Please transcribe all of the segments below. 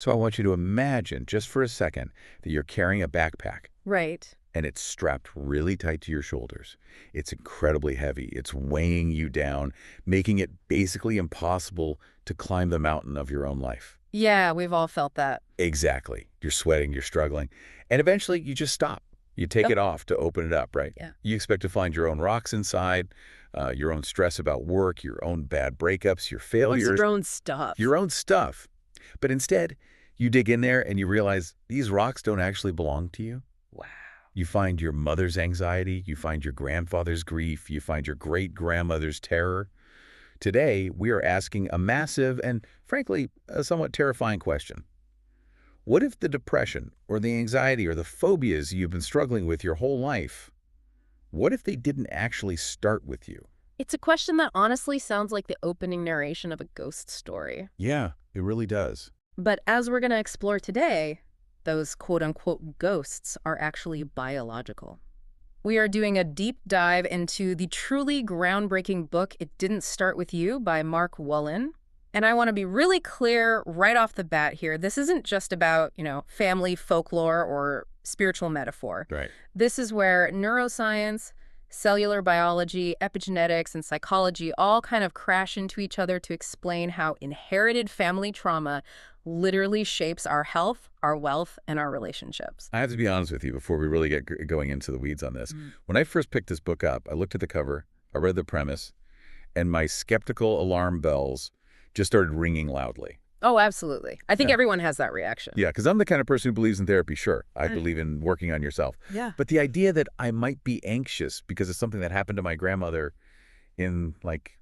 So I want you to imagine, just for a second, that you're carrying a backpack Right. and it's strapped really tight to your shoulders. It's incredibly heavy. It's weighing you down, making it basically impossible to climb the mountain of your own life. Yeah, we've all felt that. Exactly. You're sweating, you're struggling, and eventually you just stop. You take Yep. it off to open it up, right? Yeah. You expect to find your own rocks inside, your own stress about work, your own bad breakups, your What's failures, your own stuff? your own stuff. But instead, you dig in there and you realize these rocks don't actually belong to you. Wow. You find your mother's anxiety, you find your grandfather's grief, you find your great-grandmother's terror. Today, we are asking a massive and, frankly, a somewhat terrifying question. What if the depression or the anxiety or the phobias you've been struggling with your whole life, what if they didn't actually start with you? It's a question that honestly sounds like the opening narration of a ghost story. Yeah, it really does. But as we're going to explore today, those quote-unquote ghosts are actually biological. We are doing a deep dive into the truly groundbreaking book, It Didn't Start With You by Mark Wolynn. And I want to be really clear right off the bat here. This isn't just about, family folklore or spiritual metaphor. Right. This is where neuroscience, cellular biology, epigenetics, and psychology all kind of crash into each other to explain how inherited family trauma literally shapes our health, our wealth, and our relationships. I have to be honest with you before we really get going into the weeds on this. When I first picked this book up, I looked at the cover, I read the premise, and my skeptical alarm bells just started ringing loudly. Oh, absolutely. I think Yeah. everyone has that reaction. Yeah, because I'm the kind of person who believes in therapy, sure. I believe in working on yourself. Yeah. But the idea that I might be anxious because of something that happened to my grandmother in, like,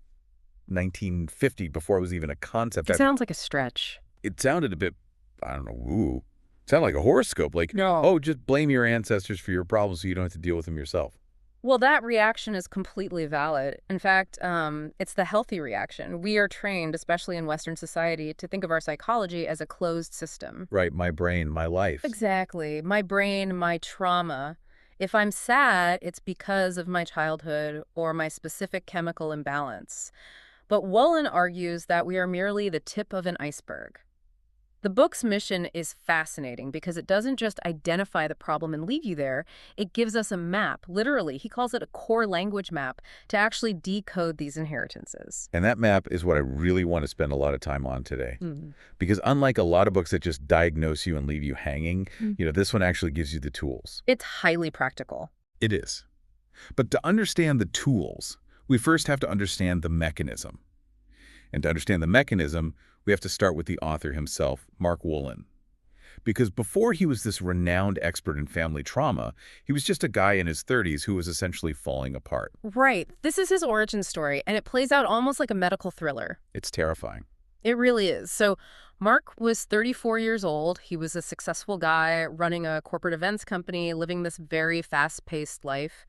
1950, before it was even a concept, It sounds like a stretch. it sounded a bit, I don't know, woo. It sounded like a horoscope. Like, No. oh, just blame your ancestors for your problems so you don't have to deal with them yourself. Well, that reaction is completely valid. In fact, it's the healthy reaction. We are trained, especially in Western society, to think of our psychology as a closed system. Right, my brain, my life. Exactly. My brain, my trauma. If I'm sad, it's because of my childhood or my specific chemical imbalance. But Wolin argues that we are merely the tip of an iceberg. The book's mission is fascinating because it doesn't just identify the problem and leave you there. It gives us a map, literally. He calls it a core language map, to actually decode these inheritances. And that map is what I really want to spend a lot of time on today. Mm. Because unlike a lot of books that just diagnose you and leave you hanging, this one actually gives you the tools. It's highly practical. It is. But to understand the tools, we first have to understand the mechanism. And to understand the mechanism, we have to start with the author himself, Mark Wolynn. Because before he was this renowned expert in family trauma, he was just a guy in his 30s who was essentially falling apart. Right. This is his origin story, and it plays out almost like a medical thriller. It's terrifying. It really is. So Mark was 34 years old. He was a successful guy running a corporate events company, living this very fast-paced life.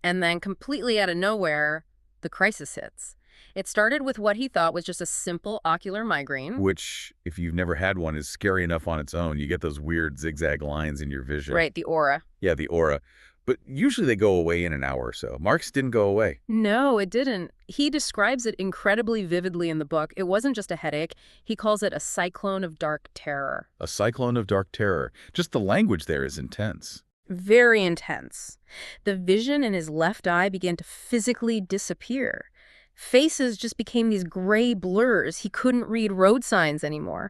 And then completely out of nowhere, the crisis hits. It started with what he thought was just a simple ocular migraine. Which, if you've never had one, is scary enough on its own. You get those weird zigzag lines in your vision. Right, the aura. Yeah, the aura. But usually they go away in an hour or so. Mark's didn't go away. No, it didn't. He describes it incredibly vividly in the book. It wasn't just a headache. He calls it a cyclone of dark terror. A cyclone of dark terror. Just the language there is intense. Very intense. The vision in his left eye began to physically disappear. Faces just became these gray blurs. He couldn't read road signs anymore.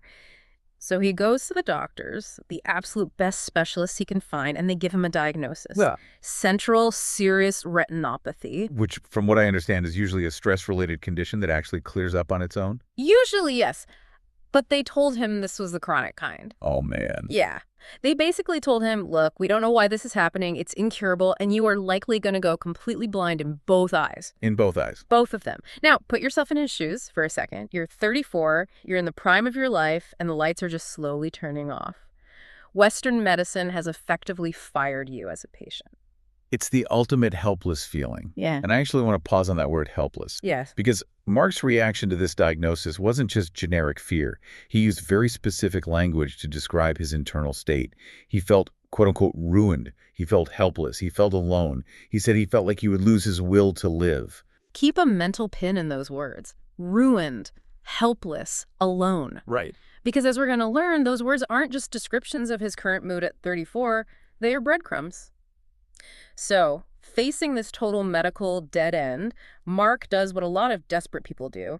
So he goes to the doctors, the absolute best specialists he can find, and they give him a diagnosis. Yeah. Central serous retinopathy. Which, from what I understand, is usually a stress-related condition that actually clears up on its own. Usually, yes. But they told him this was the chronic kind. Oh, man. Yeah. They basically told him, look, we don't know why this is happening. It's incurable, and you are likely going to go completely blind in both eyes. In both eyes. Both of them. Now, put yourself in his shoes for a second. You're 34, you're in the prime of your life, and the lights are just slowly turning off. Western medicine has effectively fired you as a patient. It's the ultimate helpless feeling. Yeah. And I actually want to pause on that word helpless. Yes. Because Mark's reaction to this diagnosis wasn't just generic fear. He used very specific language to describe his internal state. He felt, quote unquote, ruined. He felt helpless. He felt alone. He said he felt like he would lose his will to live. Keep a mental pin in those words. Ruined. helpless, alone. Right. Because as we're going to learn, those words aren't just descriptions of his current mood at 34, they are breadcrumbs. So, facing this total medical dead end, Mark does what a lot of desperate people do.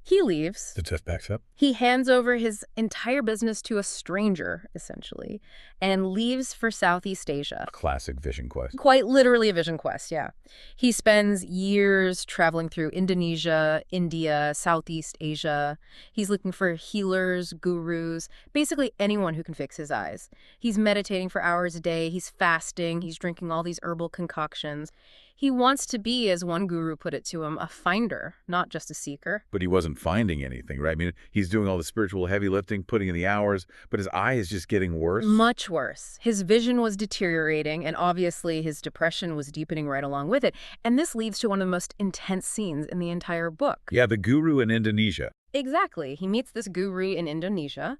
He leaves. The test backs up. He hands over his entire business to a stranger, essentially, and leaves for Southeast Asia. Classic vision quest. Quite literally a vision quest, yeah. He spends years traveling through Indonesia, India, Southeast Asia. He's looking for healers, gurus, basically anyone who can fix his eyes. He's meditating for hours a day. He's fasting. He's drinking all these herbal concoctions. He wants to be, as one guru put it to him, a finder, not just a seeker. But he wasn't finding anything, right? I mean, he's doing all the spiritual heavy lifting, putting in the hours, but his eye is just getting worse. Much worse. His vision was deteriorating, and obviously his depression was deepening right along with it. And this leads to one of the most intense scenes in the entire book. Yeah, the guru in Indonesia. Exactly. He meets this guru in Indonesia,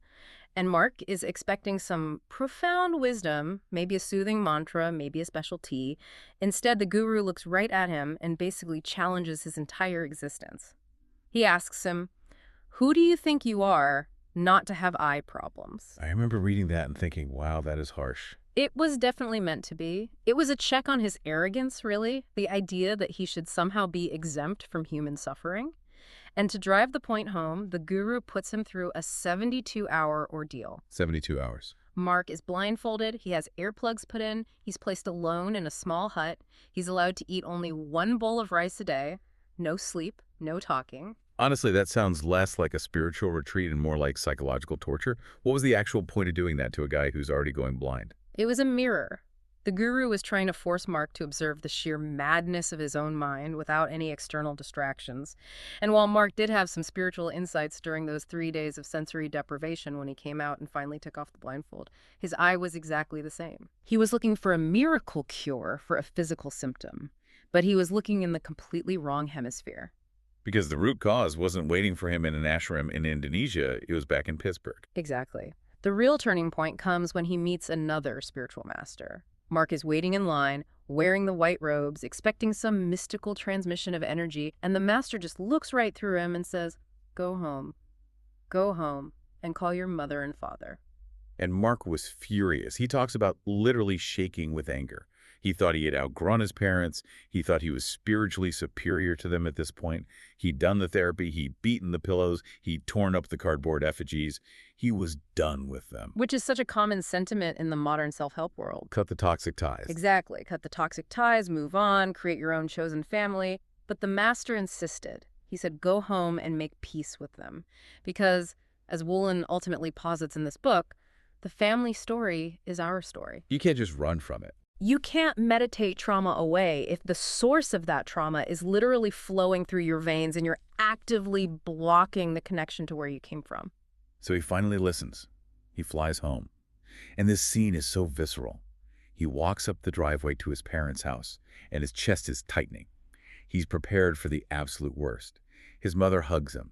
and Mark is expecting some profound wisdom, maybe a soothing mantra, maybe a special tea. Instead, the guru looks right at him and basically challenges his entire existence. He asks him, "Who do you think you are not to have eye problems?" I remember reading that and thinking, wow, that is harsh. It was definitely meant to be. It was a check on his arrogance, really, the idea that he should somehow be exempt from human suffering. And to drive the point home, the guru puts him through a 72-hour ordeal. 72 hours. Mark is blindfolded, he has earplugs put in, he's placed alone in a small hut, he's allowed to eat only one bowl of rice a day, no sleep, no talking. Honestly, that sounds less like a spiritual retreat and more like psychological torture. What was the actual point of doing that to a guy who's already going blind? It was a mirror. The guru was trying to force Mark to observe the sheer madness of his own mind without any external distractions. And while Mark did have some spiritual insights during those 3 days of sensory deprivation when he came out and finally took off the blindfold, his eye was exactly the same. He was looking for a miracle cure for a physical symptom, but he was looking in the completely wrong hemisphere. Because the root cause wasn't waiting for him in an ashram in Indonesia, it was back in Pittsburgh. Exactly. The real turning point comes when he meets another spiritual master. Mark is waiting in line, wearing the white robes, expecting some mystical transmission of energy, and the master just looks right through him and says, go home, and call your mother and father." And Mark was furious. He talks about literally shaking with anger. He thought he had outgrown his parents. He thought he was spiritually superior to them at this point. He'd done the therapy. He'd beaten the pillows. He'd torn up the cardboard effigies. He was done with them. Which is such a common sentiment in the modern self-help world. Cut the toxic ties. Exactly. Cut the toxic ties, move on, create your own chosen family. But the master insisted. He said, go home and make peace with them. Because, as Wolynn ultimately posits in this book, the family story is our story. You can't just run from it. You can't meditate trauma away if the source of that trauma is literally flowing through your veins and you're actively blocking the connection to where you came from. So he finally listens. He flies home. And this scene is so visceral. He walks up the driveway to his parents' house, and his chest is tightening. He's prepared for the absolute worst. His mother hugs him,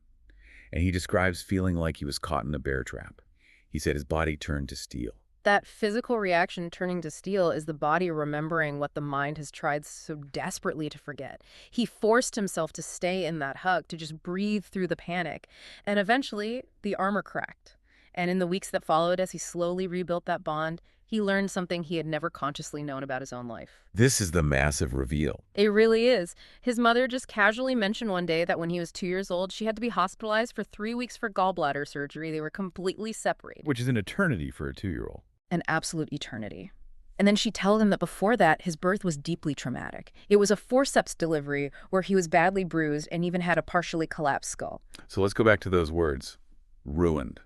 and he describes feeling like he was caught in a bear trap. He said his body turned to steel. That physical reaction turning to steel is the body remembering what the mind has tried so desperately to forget. He forced himself to stay in that hug, to just breathe through the panic. And eventually, the armor cracked. And in the weeks that followed, as he slowly rebuilt that bond, he learned something he had never consciously known about his own life. This is the massive reveal. It really is. His mother just casually mentioned one day that when he was 2 years old, she had to be hospitalized for 3 weeks for gallbladder surgery. They were completely separated. Which is an eternity for a 2-year-old. An absolute eternity. And then she tells him that before that, his birth was deeply traumatic. It was a forceps delivery where he was badly bruised and even had a partially collapsed skull. So let's go back to those words. Ruined,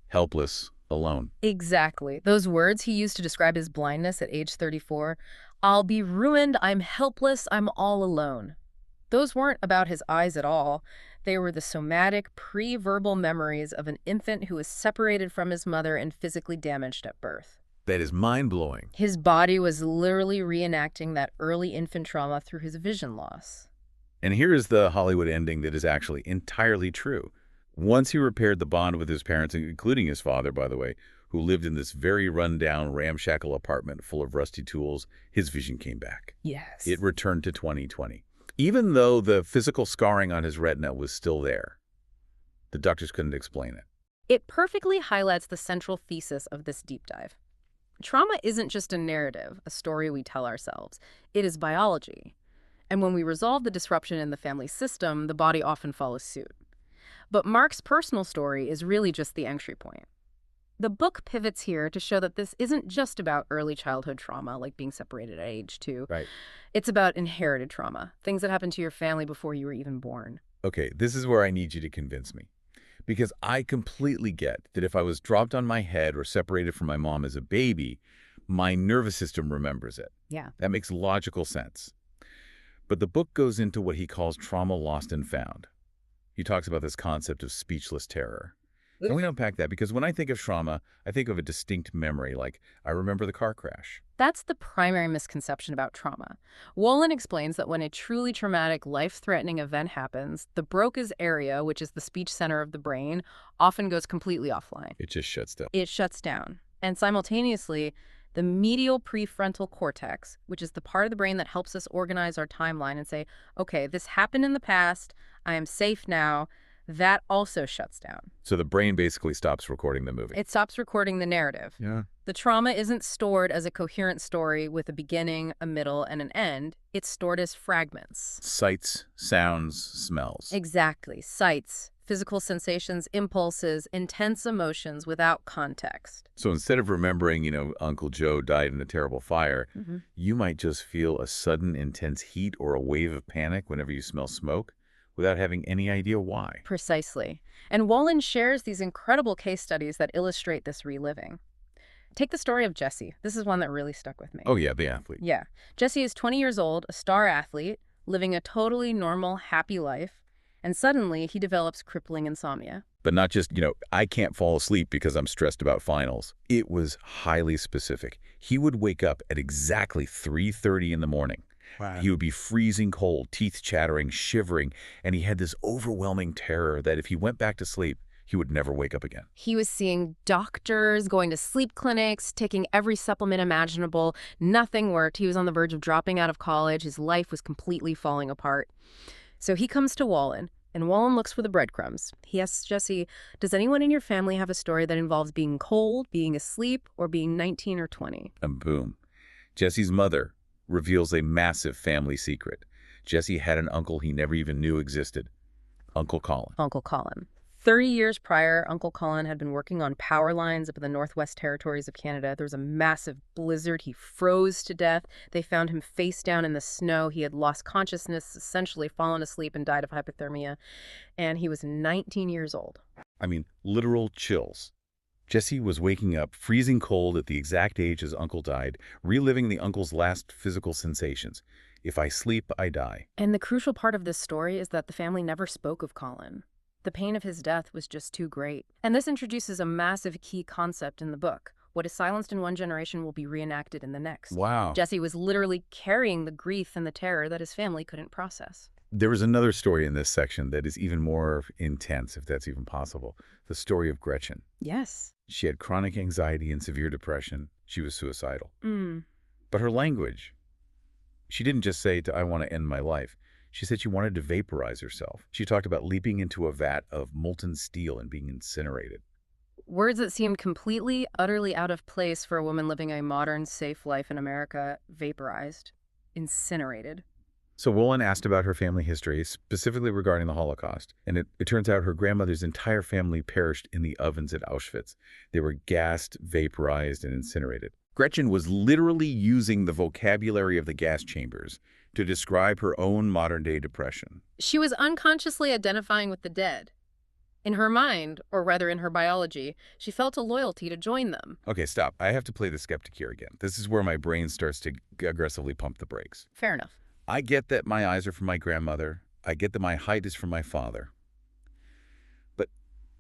helpless, alone. Exactly. Those words he used to describe his blindness at age 34. I'll be ruined, I'm helpless, I'm all alone. Those weren't about his eyes at all. They were the somatic, pre-verbal memories of an infant who was separated from his mother and physically damaged at birth. That is mind-blowing. His body was literally reenacting that early infant trauma through his vision loss. And here is the Hollywood ending that is actually entirely true. Once he repaired the bond with his parents, including his father, by the way, who lived in this very run-down, ramshackle apartment full of rusty tools, his vision came back. Yes. It returned to 20/20. Even though the physical scarring on his retina was still there. The doctors couldn't explain it. It perfectly highlights the central thesis of this deep dive. Trauma isn't just a narrative, a story we tell ourselves. It is biology. And when we resolve the disruption in the family system, the body often follows suit. But Mark's personal story is really just the entry point. The book pivots here to show that this isn't just about early childhood trauma, like being separated at age 2. Right. It's about inherited trauma, things that happened to your family before you were even born. Okay, this is where I need you to convince me. Because I completely get that if I was dropped on my head or separated from my mom as a baby, my nervous system remembers it. Yeah. That makes logical sense. But the book goes into what he calls trauma lost and found. He talks about this concept of speechless terror. And we unpack that because when I think of trauma, I think of a distinct memory, like I remember the car crash. That's the primary misconception about trauma. Wolynn explains that when a truly traumatic, life-threatening event happens, the Broca's area, which is the speech center of the brain, often goes completely offline. It just shuts down. It shuts down. And simultaneously, the medial prefrontal cortex, which is the part of the brain that helps us organize our timeline and say, okay, this happened in the past, I am safe now, that also shuts down. So the brain basically stops recording the movie. It stops recording the narrative. Yeah. The trauma isn't stored as a coherent story with a beginning, a middle, and an end. It's stored as fragments. Sights, sounds, smells. Exactly. Sights, physical sensations, impulses, intense emotions without context. So instead of remembering, Uncle Joe died in a terrible fire, Mm-hmm. you might just feel a sudden intense heat or a wave of panic whenever you smell smoke without having any idea why. Precisely. And Wolynn shares these incredible case studies that illustrate this reliving. Take the story of Jesse. This is one that really stuck with me. Oh, yeah, the athlete. Yeah. Jesse is 20 years old, a star athlete, living a totally normal, happy life, and suddenly he develops crippling insomnia. But not just, I can't fall asleep because I'm stressed about finals. It was highly specific. He would wake up at exactly 3:30 in the morning. Wow. He would be freezing cold, teeth chattering, shivering, and he had this overwhelming terror that if he went back to sleep, he would never wake up again. He was seeing doctors, going to sleep clinics, taking every supplement imaginable. Nothing worked. He was on the verge of dropping out of college. His life was completely falling apart. So he comes to Wolynn, and Wolynn looks for the breadcrumbs. He asks Jesse, does anyone in your family have a story that involves being cold, being asleep, or being 19 or 20? And boom. Jesse's mother reveals a massive family secret. Jesse had an uncle he never even knew existed. Uncle Colin. Uncle Colin. 30 years prior, Uncle Colin had been working on power lines up in the Northwest Territories of Canada. There was a massive blizzard. He froze to death. They found him face down in the snow. He had lost consciousness, essentially fallen asleep and died of hypothermia. And he was 19 years old. I mean, literal chills. Jesse was waking up, freezing cold at the exact age his uncle died, reliving the uncle's last physical sensations. If I sleep, I die. And the crucial part of this story is that the family never spoke of Colin. The pain of his death was just too great. And this introduces a massive key concept in the book. What is silenced in one generation will be reenacted in the next. Wow. Jesse was literally carrying the grief and the terror that his family couldn't process. There was another story in this section that is even more intense, if that's even possible. The story of Gretchen. Yes. She had chronic anxiety and severe depression. She was suicidal. Mm. But her language, she didn't just say, I want to end my life. She said she wanted to vaporize herself. She talked about leaping into a vat of molten steel and being incinerated. Words that seemed completely, utterly out of place for a woman living a modern, safe life in America. Vaporized. Incinerated. So Wolynn asked about her family history, specifically regarding the Holocaust. And it turns out her grandmother's entire family perished in the ovens at Auschwitz. They were gassed, vaporized, and incinerated. Gretchen was literally using the vocabulary of the gas chambers to describe her own modern-day depression. She was unconsciously identifying with the dead. In her mind, or rather in her biology, she felt a loyalty to join them. Okay, stop. I have to play the skeptic here again. This is where my brain starts to aggressively pump the brakes. Fair enough. I get that my eyes are from my grandmother. I get that my height is from my father. But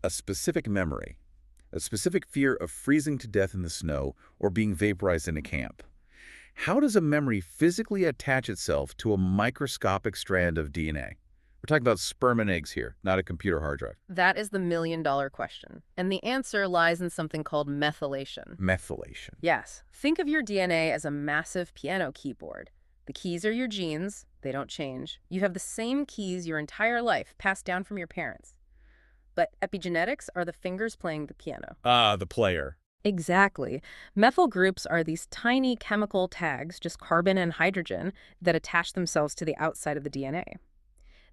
a specific memory, a specific fear of freezing to death in the snow or being vaporized in a camp. How does a memory physically attach itself to a microscopic strand of DNA? We're talking about sperm and eggs here, not a computer hard drive. That is the million-dollar question. And the answer lies in something called methylation. Methylation. Yes. Think of your DNA as a massive piano keyboard. The keys are your genes. They don't change. You have the same keys your entire life, passed down from your parents. but epigenetics are the fingers playing the piano. Ah, the player. Exactly. Methyl groups are these tiny chemical tags, just carbon and hydrogen, that attach themselves to the outside of the DNA.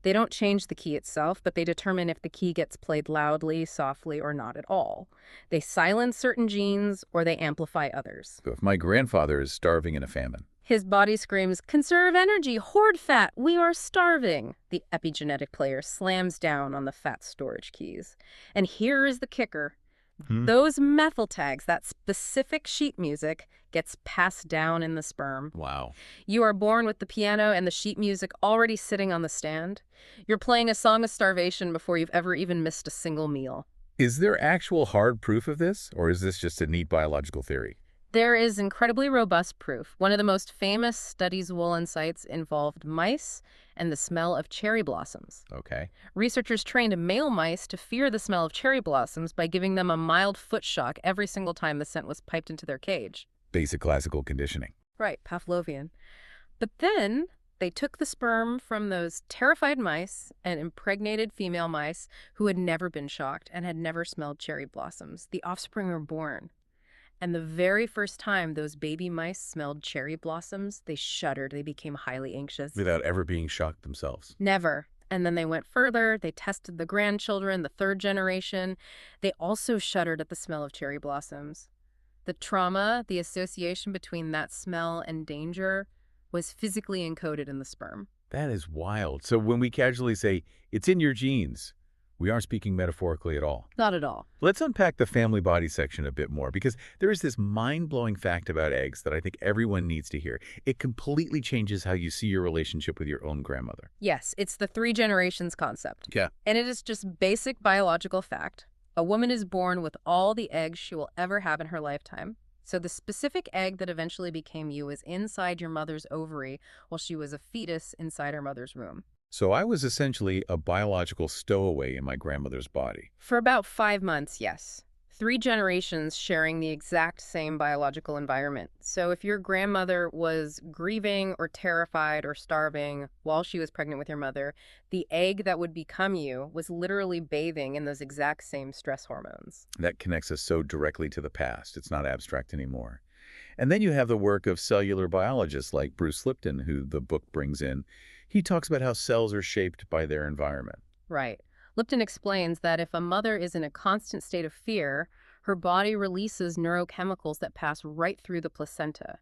They don't change the key itself, but they determine if the key gets played loudly, softly, or not at all. They silence certain genes or they amplify others. So if my grandfather is starving in a famine, His body screams, "Conserve energy, hoard fat, we are starving." The epigenetic player slams down on the fat storage keys. And here is the kicker. hmm? Those methyl tags, that specific sheet music, gets passed down in the sperm. Wow. You are born with the piano and the sheet music already sitting on the stand. You're playing a song of starvation before you've ever even missed a single meal. Is there actual hard proof of this, or is this just a neat biological theory? There is incredibly robust proof. One of the most famous studies Wolynn cites involved mice and the smell of cherry blossoms. Okay. Researchers trained male mice to fear the smell of cherry blossoms by giving them a mild foot shock every single time the scent was piped into their cage. Basic classical conditioning. Right, Pavlovian. But then they took the sperm from those terrified mice and impregnated female mice who had never been shocked and had never smelled cherry blossoms. The offspring were born. And the very first time those baby mice smelled cherry blossoms, they shuddered. They became highly anxious. Without ever being shocked themselves. Never. And then they went further. They tested the grandchildren, the third generation. They also shuddered at the smell of cherry blossoms. The trauma, the association between that smell and danger, was physically encoded in the sperm. That is wild. So when we casually say, it's in your genes, we aren't speaking metaphorically at all. Not at all. Let's unpack the family body section a bit more, because there is this mind-blowing fact about eggs that I think everyone needs to hear. It completely changes how you see your relationship with your own grandmother. Yes, it's the three generations concept. Yeah. And it is just basic biological fact. A woman is born with all the eggs she will ever have in her lifetime. So the specific egg that eventually became you is inside your mother's ovary while she was a fetus inside her mother's womb. So I was essentially a biological stowaway in my grandmother's body. For about 5 months, yes. 3 generations sharing the exact same biological environment. So if your grandmother was grieving or terrified or starving while she was pregnant with your mother, the egg that would become you was literally bathing in those exact same stress hormones. That connects us so directly to the past. It's not abstract anymore. And then you have the work of cellular biologists like Bruce Lipton, who the book brings in. He talks about how cells are shaped by their environment. Right. Lipton explains that if a mother is in a constant state of fear, her body releases neurochemicals that pass right through the placenta.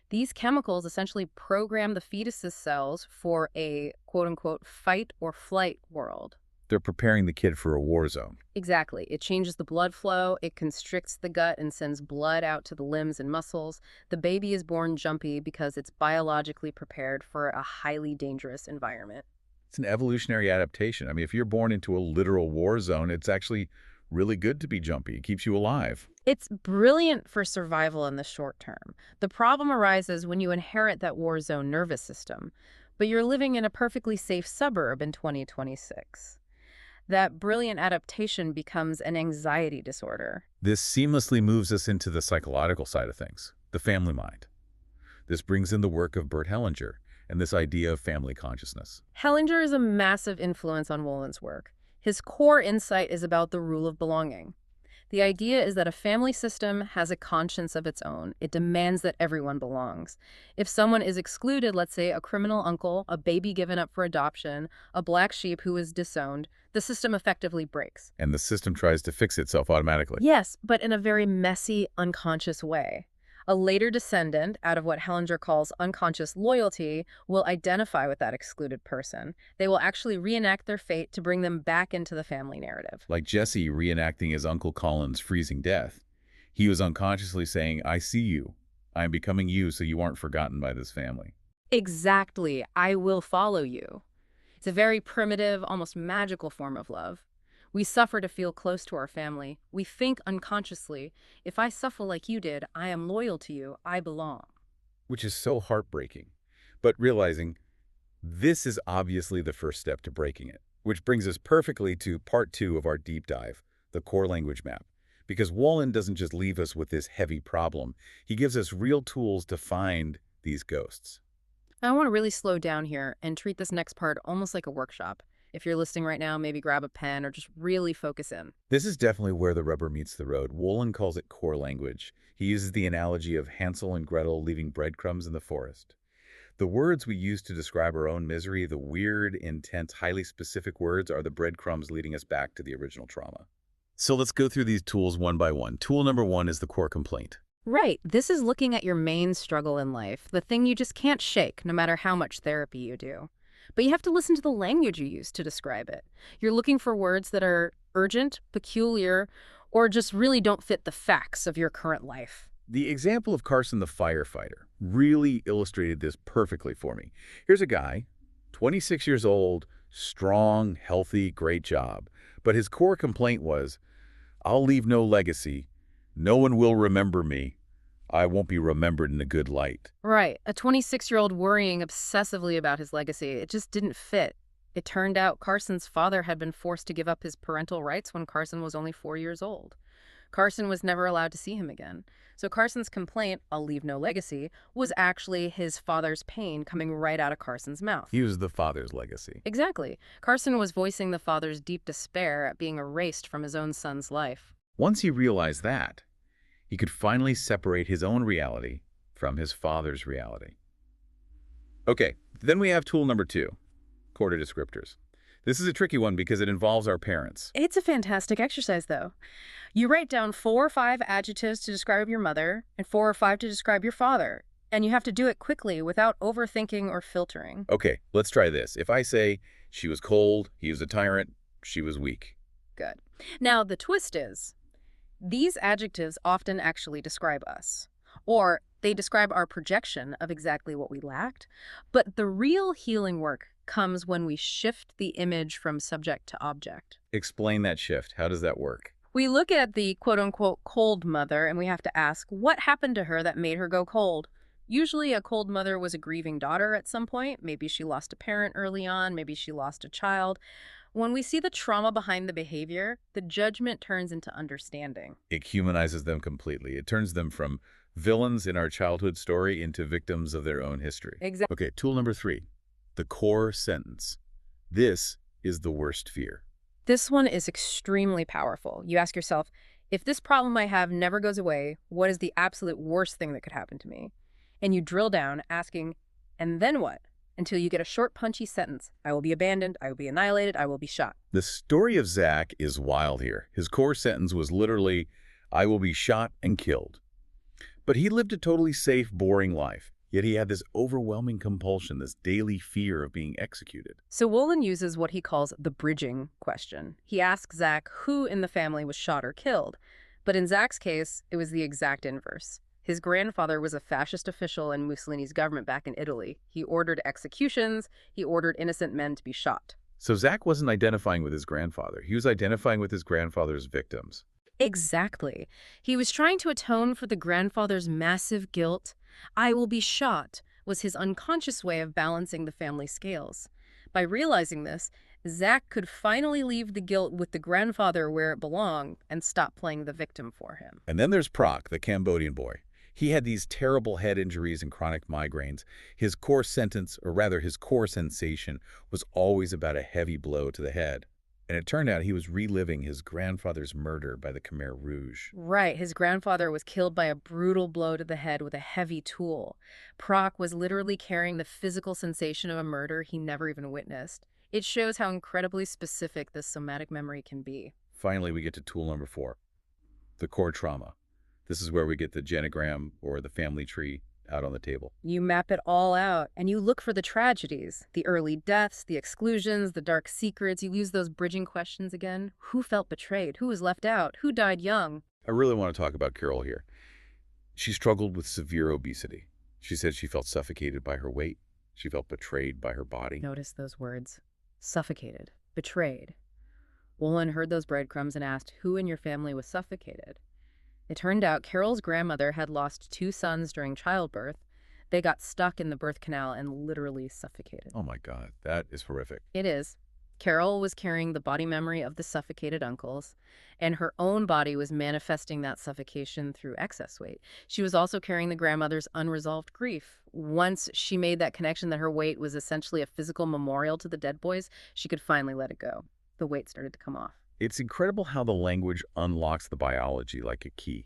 These chemicals essentially program the fetus's cells for a quote-unquote fight or flight world. They're preparing the kid for a war zone. Exactly. It changes the blood flow, it constricts the gut and sends blood out to the limbs and muscles. The baby is born jumpy because it's biologically prepared for a highly dangerous environment. It's an evolutionary adaptation. I mean, if you're born into a literal war zone, it's actually really good to be jumpy. It keeps you alive. It's brilliant for survival in the short term. The problem arises when you inherit that war zone nervous system, but you're living in a perfectly safe suburb in 2026. That brilliant adaptation becomes an anxiety disorder. This seamlessly moves us into the psychological side of things, the family mind. This brings in the work of Bert Hellinger and this idea of family consciousness. Hellinger is a massive influence on Wolynn's work. His core insight is about the rule of belonging. The idea is that a family system has a conscience of its own. It demands that everyone belongs. If someone is excluded, let's say a criminal uncle, a baby given up for adoption, a black sheep who is disowned, the system effectively breaks. And the system tries to fix itself automatically. Yes, but in a very messy, unconscious way. A later descendant, out of what Hellinger calls unconscious loyalty, will identify with that excluded person. They will actually reenact their fate to bring them back into the family narrative. Like Jesse reenacting his Uncle Colin's freezing death. He was unconsciously saying, I see you. I am becoming you so you aren't forgotten by this family. Exactly. I will follow you. It's a very primitive, almost magical form of love. We suffer to feel close to our family. We think unconsciously, if I suffer like you did, I am loyal to you, I belong. Which is so heartbreaking. But realizing this is obviously the first step to breaking it. Which brings us perfectly to part 2 of our deep dive, the core language map. Because Wolynn doesn't just leave us with this heavy problem. He gives us real tools to find these ghosts. I want to really slow down here and treat this next part almost like a workshop. If you're listening right now, maybe grab a pen or just really focus in. This is definitely where the rubber meets the road. Wolin calls it core language. He uses the analogy of Hansel and Gretel leaving breadcrumbs in the forest. The words we use to describe our own misery, the weird, intense, highly specific words, are the breadcrumbs leading us back to the original trauma. So let's go through these tools one by one. Tool number one is the core complaint. Right. This is looking at your main struggle in life, the thing you just can't shake, no matter how much therapy you do. But you have to listen to the language you use to describe it. You're looking for words that are urgent, peculiar, or just really don't fit the facts of your current life. The example of Carson the firefighter really illustrated this perfectly for me. Here's a guy, 26 years old, strong, healthy, great job. But his core complaint was, I'll leave no legacy. No one will remember me. I won't be remembered in a good light. Right. A 26-year-old worrying obsessively about his legacy. It just didn't fit. It turned out Carson's father had been forced to give up his parental rights when Carson was only 4 years old. Carson was never allowed to see him again. So Carson's complaint, I'll leave no legacy, was actually his father's pain coming right out of Carson's mouth. He was the father's legacy. Exactly. Carson was voicing the father's deep despair at being erased from his own son's life. Once he realized that, he could finally separate his own reality from his father's reality. Okay, then we have tool number two, core descriptors. This is a tricky one because it involves our parents. It's a fantastic exercise, though. You write down 4 or 5 adjectives to describe your mother and 4 or 5 to describe your father. And you have to do it quickly without overthinking or filtering. Okay, let's try this. If I say, she was cold, he was a tyrant, she was weak. Good. Now, the twist is, these adjectives often actually describe us. Or they describe our projection of exactly what we lacked. But the real healing work comes when we shift the image from subject to object. Explain that shift. How does that work? We look at the quote-unquote cold mother and we have to ask, what happened to her that made her go cold? Usually a cold mother was a grieving daughter at some point. Maybe she lost a parent early on. Maybe she lost a child. When we see the trauma behind the behavior, the judgment turns into understanding. It humanizes them completely. It turns them from villains in our childhood story into victims of their own history. Exactly. Okay, tool number 3, the core sentence. This is the worst fear. This one is extremely powerful. You ask yourself, if this problem I have never goes away, what is the absolute worst thing that could happen to me? And you drill down, asking, and then what? Until you get a short, punchy sentence. I will be abandoned, I will be annihilated, I will be shot. The story of Zach is wild here. His core sentence was literally, I will be shot and killed. But he lived a totally safe, boring life. Yet he had this overwhelming compulsion, this daily fear of being executed. So Wolynn uses what he calls the bridging question. He asks Zach who in the family was shot or killed. But in Zach's case, it was the exact inverse. His grandfather was a fascist official in Mussolini's government back in Italy. He ordered executions. He ordered innocent men to be shot. So Zach wasn't identifying with his grandfather. He was identifying with his grandfather's victims. Exactly. He was trying to atone for the grandfather's massive guilt. I will be shot was his unconscious way of balancing the family scales. By realizing this, Zach could finally leave the guilt with the grandfather where it belonged and stop playing the victim for him. And then there's Proc, the Cambodian boy. He had these terrible head injuries and chronic migraines. His core sentence, or rather his core sensation, was always about a heavy blow to the head. And it turned out he was reliving his grandfather's murder by the Khmer Rouge. Right, his grandfather was killed by a brutal blow to the head with a heavy tool. Proc was literally carrying the physical sensation of a murder he never even witnessed. It shows how incredibly specific this somatic memory can be. Finally, we get to tool number 4, the core trauma. This is where we get the genogram, or the family tree, out on the table. You map it all out, and you look for the tragedies, the early deaths, the exclusions, the dark secrets. You use those bridging questions again. Who felt betrayed? Who was left out? Who died young? I really want to talk about Carol here. She struggled with severe obesity. She said she felt suffocated by her weight. She felt betrayed by her body. Notice those words. Suffocated. Betrayed. Wolynn heard those breadcrumbs and asked who in your family was suffocated. It turned out Carol's grandmother had lost 2 sons during childbirth. They got stuck in the birth canal and literally suffocated. Oh my God, that is horrific. It is. Carol was carrying the body memory of the suffocated uncles, and her own body was manifesting that suffocation through excess weight. She was also carrying the grandmother's unresolved grief. Once she made that connection that her weight was essentially a physical memorial to the dead boys, she could finally let it go. The weight started to come off. It's incredible how the language unlocks the biology like a key.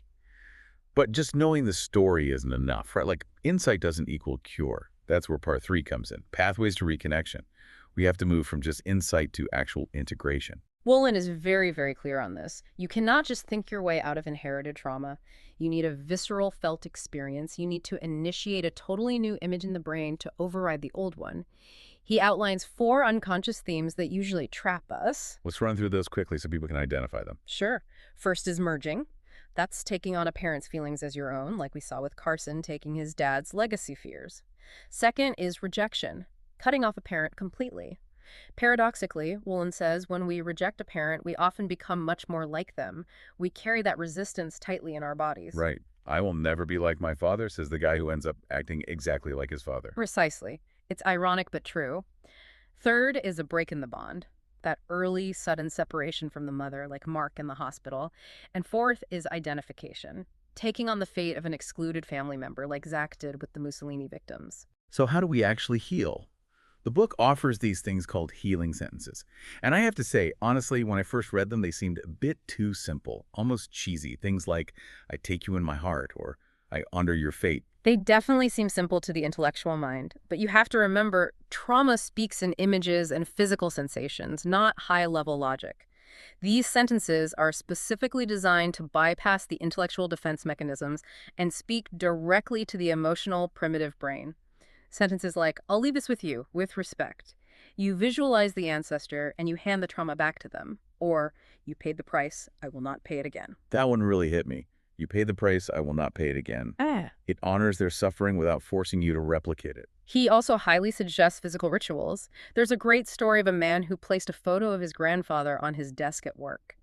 But just knowing the story isn't enough, right? Like, insight doesn't equal cure. That's where part 3 comes in. Pathways to reconnection. We have to move from just insight to actual integration. Wolynn is very, very clear on this. You cannot just think your way out of inherited trauma. You need a visceral felt experience. You need to initiate a totally new image in the brain to override the old one. He outlines 4 unconscious themes that usually trap us. Let's run through those quickly so people can identify them. Sure. First is merging. That's taking on a parent's feelings as your own, like we saw with Carson taking his dad's legacy fears. Second is rejection, cutting off a parent completely. Paradoxically, Wolynn says, when we reject a parent, we often become much more like them. We carry that resistance tightly in our bodies. Right. I will never be like my father, says the guy who ends up acting exactly like his father. Precisely. It's ironic but true. Third is a break in the bond, that early, sudden separation from the mother, like Mark in the hospital. And fourth is identification, taking on the fate of an excluded family member, like Zach did with the Mussolini victims. So how do we actually heal? The book offers these things called healing sentences. And I have to say, honestly, when I first read them, they seemed a bit too simple, almost cheesy. Things like, I take you in my heart, or I honor your fate. They definitely seem simple to the intellectual mind, but you have to remember, trauma speaks in images and physical sensations, not high-level logic. These sentences are specifically designed to bypass the intellectual defense mechanisms and speak directly to the emotional, primitive brain. Sentences like, I'll leave this with you, with respect. You visualize the ancestor and you hand the trauma back to them. Or, you paid the price, I will not pay it again. That one really hit me. You pay the price, I will not pay it again. It honors their suffering without forcing you to replicate it. He also highly suggests physical rituals. There's a great story of a man who placed a photo of his grandfather on his desk at work.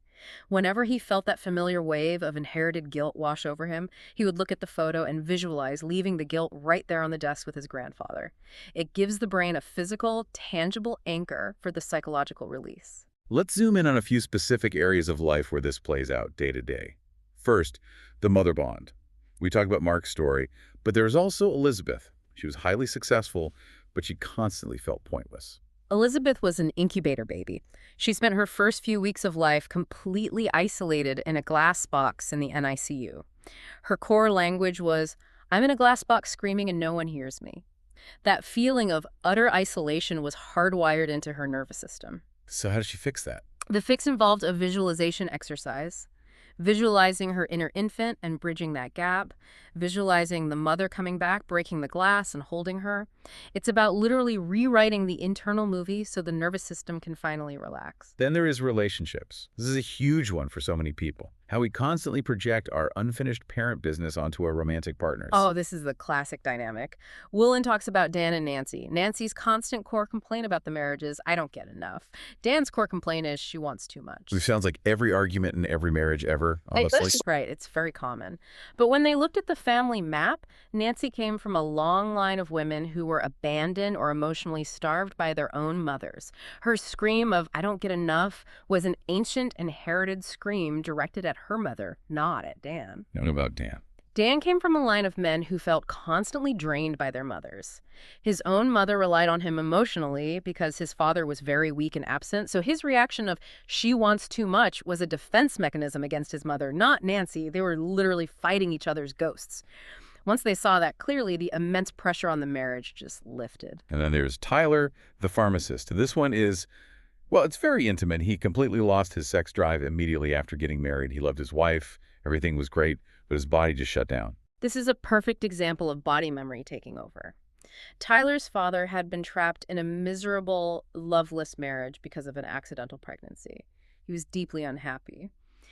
Whenever he felt that familiar wave of inherited guilt wash over him, he would look at the photo and visualize leaving the guilt right there on the desk with his grandfather. It gives the brain a physical, tangible anchor for the psychological release. Let's zoom in on a few specific areas of life where this plays out day to day. First, the mother bond. We talk about Mark's story, but there's also Elizabeth. She was highly successful, but she constantly felt pointless. Elizabeth was an incubator baby. She spent her first few weeks of life completely isolated in a glass box in the NICU. Her core language was, I'm in a glass box screaming and no one hears me. That feeling of utter isolation was hardwired into her nervous system. So how does she fix that? The fix involved a visualization exercise. Visualizing her inner infant and bridging that gap, visualizing the mother coming back, breaking the glass and holding her. It's about literally rewriting the internal movie so the nervous system can finally relax. Then there is relationships. This is a huge one for so many people. How we constantly project our unfinished parent business onto our romantic partners. Oh, this is the classic dynamic. Wolynn talks about Dan and Nancy. Nancy's constant core complaint about the marriage is, I don't get enough. Dan's core complaint is, she wants too much. It sounds like every argument in every marriage ever, honestly. Right, it's very common. But when they looked at the family map, Nancy came from a long line of women who were abandoned or emotionally starved by their own mothers. Her scream of, I don't get enough, was an ancient inherited scream directed at her mother, not at Dan. Know about Dan. Dan came from a line of men who felt constantly drained by their mothers. His own mother relied on him emotionally because his father was very weak and absent, so his reaction of, she wants too much, was a defense mechanism against his mother, not Nancy. They were literally fighting each other's ghosts. Once they saw that clearly, the immense pressure on the marriage just lifted. And then there's Tyler, the pharmacist. This one is, well, it's very intimate. He completely lost his sex drive immediately after getting married. He loved his wife. Everything was great, but his body just shut down. This is a perfect example of body memory taking over. Tyler's father had been trapped in a miserable, loveless marriage because of an accidental pregnancy. He was deeply unhappy.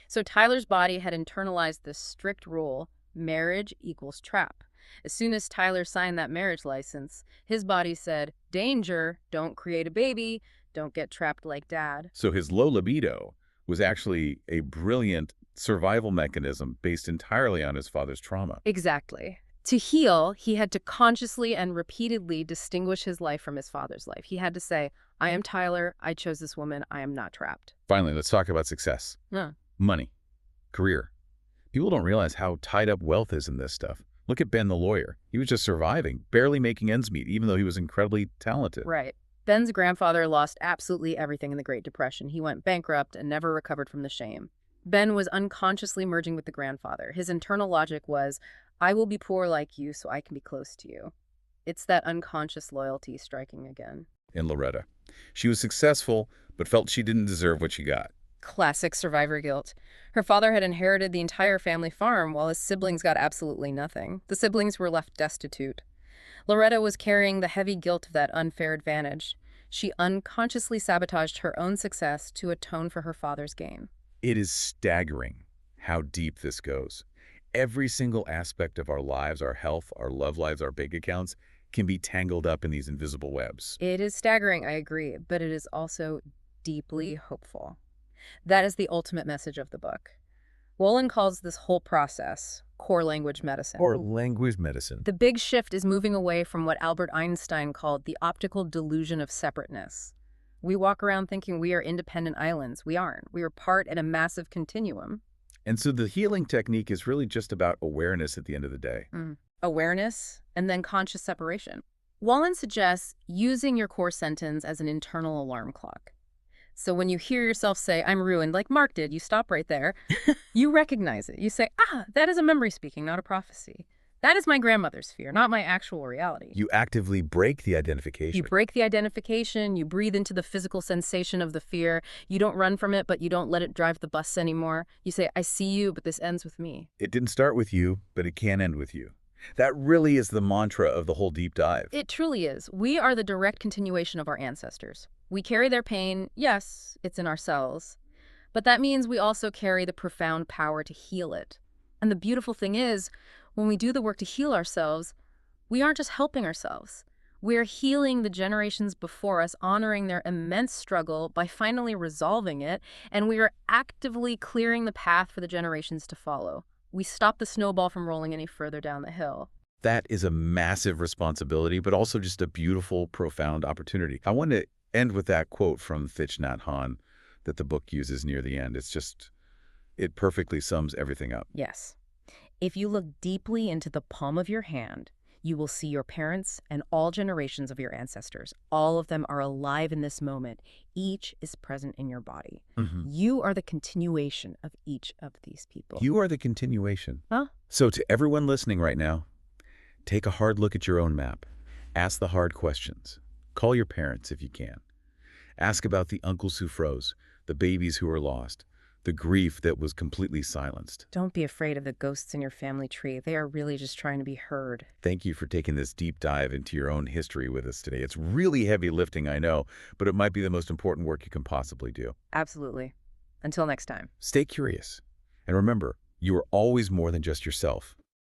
So Tyler's body had internalized this strict rule, marriage equals trap. As soon as Tyler signed that marriage license, his body said, danger, don't create a baby, don't get trapped like dad. So his low libido was actually a brilliant survival mechanism based entirely on his father's trauma. Exactly. To heal, he had to consciously and repeatedly distinguish his life from his father's life. He had to say, I am Tyler, I chose this woman, I am not trapped. Finally, let's talk about success. Huh. Money. Career. People don't realize how tied up wealth is in this stuff. Look at Ben the lawyer. He was just surviving, barely making ends meet, even though he was incredibly talented. Right. Ben's grandfather lost absolutely everything in the Great Depression. He went bankrupt and never recovered from the shame. Ben was unconsciously merging with the grandfather. His internal logic was, I will be poor like you so I can be close to you. It's that unconscious loyalty striking again. In Loretta. She was successful, but felt she didn't deserve what she got. Classic survivor guilt. Her father had inherited the entire family farm while his siblings got absolutely nothing. The siblings were left destitute. Loretta was carrying the heavy guilt of that unfair advantage. She unconsciously sabotaged her own success to atone for her father's gain. It is staggering how deep this goes. Every single aspect of our lives, our health, our love lives, our bank accounts, can be tangled up in these invisible webs. It is staggering, I agree, but it is also deeply hopeful. That is the ultimate message of the book. Wolynn calls this whole process core language medicine. Or language medicine. The big shift is moving away from what Albert Einstein called the optical delusion of separateness. We walk around thinking we are independent islands. We aren't. We are part in a massive continuum. And so the healing technique is really just about awareness at the end of the day. Awareness and then conscious separation. Wolynn suggests using your core sentence as an internal alarm clock. So when you hear yourself say, I'm ruined, like Mark did, you stop right there. You recognize it. You say, that is a memory speaking, not a prophecy. That is my grandmother's fear, not my actual reality. You actively break the identification. You break the identification, you breathe into the physical sensation of the fear. You don't run from it, but you don't let it drive the bus anymore. You say, I see you, but this ends with me. It didn't start with you, but it can end with you. That really is the mantra of the whole deep dive. It truly is. We are the direct continuation of our ancestors. We carry their pain. Yes, it's in our cells. But that means we also carry the profound power to heal it. And the beautiful thing is, when we do the work to heal ourselves, we aren't just helping ourselves. We're healing the generations before us, honoring their immense struggle by finally resolving it, and we are actively clearing the path for the generations to follow. We stop the snowball from rolling any further down the hill. That is a massive responsibility, but also just a beautiful, profound opportunity. I want to end with that quote from Thich Nhat Hanh that the book uses near the end. It perfectly sums everything up. Yes. If you look deeply into the palm of your hand, you will see your parents and all generations of your ancestors. All of them are alive in this moment. Each is present in your body. You are the continuation of each of these people. You are the continuation. Huh? So to everyone listening right now, take a hard look at your own map. Ask the hard questions. Call your parents if you can. Ask about the uncles who froze, the babies who were lost, the grief that was completely silenced. Don't be afraid of the ghosts in your family tree. They are really just trying to be heard. Thank you for taking this deep dive into your own history with us today. It's really heavy lifting, I know, but it might be the most important work you can possibly do. Absolutely. Until next time. Stay curious. And remember, you are always more than just yourself.